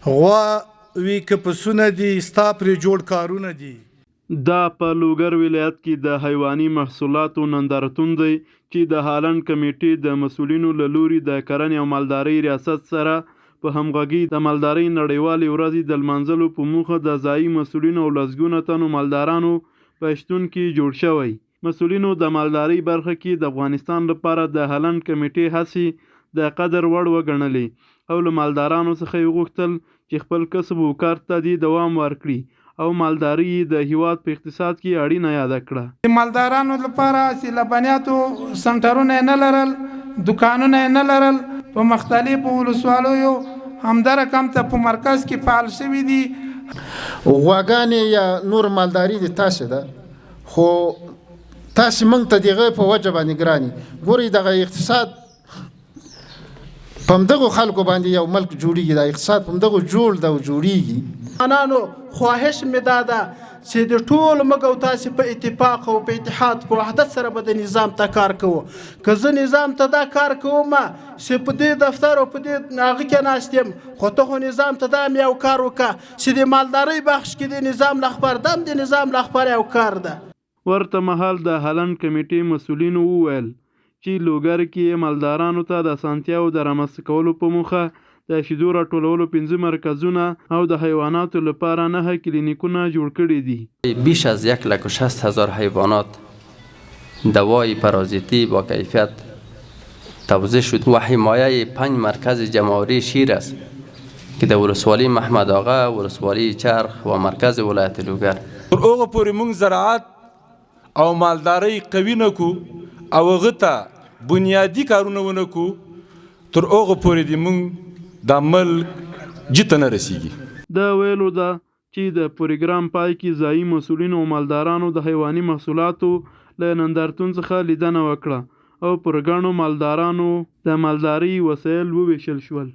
غوا وی که پسونه دي ستا پرې جوړ کارونه دي. دا په لوګر ولایت کې د حیواني محصولاتو نندارتون دی چې د هالند کمیټې د مسؤلینو له لوري د کرنې او مالدارۍ ریاست سره په همغږي د مالدارۍ نړیوالې ورځې د لمانځلو په موخه د ځایي مسؤلینو او لسګونه تنو مالدارانو په شتون کې جوړ شوی. مسؤلینو د مالدارۍ برخه کې د افغانستان لپاره د هالند کمیټې هڅې د قدر وړ وګڼلې او له مالدارانو څخه یې وغوښتل چې خپل کسب او کار ته دې دوام ورکړي او مالداري د هیواد په اقتصاد کې اړینه یاده کړه. د مالدارانو لپاره چې لبنیاتو سنټرونه نه لرل، دکانونه نه لرل، په مختلفو ولسوالیو همدارکم ته په مرکز کې فعال شوي دي. غواګانې یا نور مالداري د تاسو ده، خو تاسو موږ ته دغه په وجه باندې ګراني ګوري دغه اقتصاد په دغه خلکو باندې یو ملک جوړیږي، د اقتصاد په دغه جوړ دا جوړیږي. انانو خواهش مې دا ده چې د ټول مګو تاسو په اتفاق او په اتحاد په وحدت سره به د نظام ته کار کوو. که زه نظام ته دا کار کوم چې په دې دفتر او په دې هغه کې ناستم، خو ته خو نظام ته دا یو کار وکړه چې د مالدارۍ بخش کې د نظام لخبر دم د نظام لخبر یو کار ده. ورته مهال د هالند کمیټې مسؤلینو وویل چې لوګر کې مالدارانو ته د اسانتیاو د رامنځته کولو په موخه د شیدو راټولولو 5 مرکزونه او د حیواناتو لپاره 9 کلینیکونه جوړ کړي دي. بیش از 1,60,000 حیوانات دوای پارازیتی با کیفیت توزیع شد و حمایه 5 مرکز جمهوری شیر است که در ولسوالی محمد آقا، ولسوالی چرخ و مرکز ولایت لوګر. تر هغه پورې موږ زراعت او مالدارۍ قوي نکو او هغه ته بنیادي کارونه ونکو، تر هغه پورې د موږ د ملک جته نه رسیږي. دا ویلو ده چې د پروګرام پای کې ځایي مسؤلینو او مالدارانو د حیواني محصولاتو له نندارتون څخه لیدنه وکړه او پر ګڼو مالدارانو د مالدارۍ وسایل وویشل شول.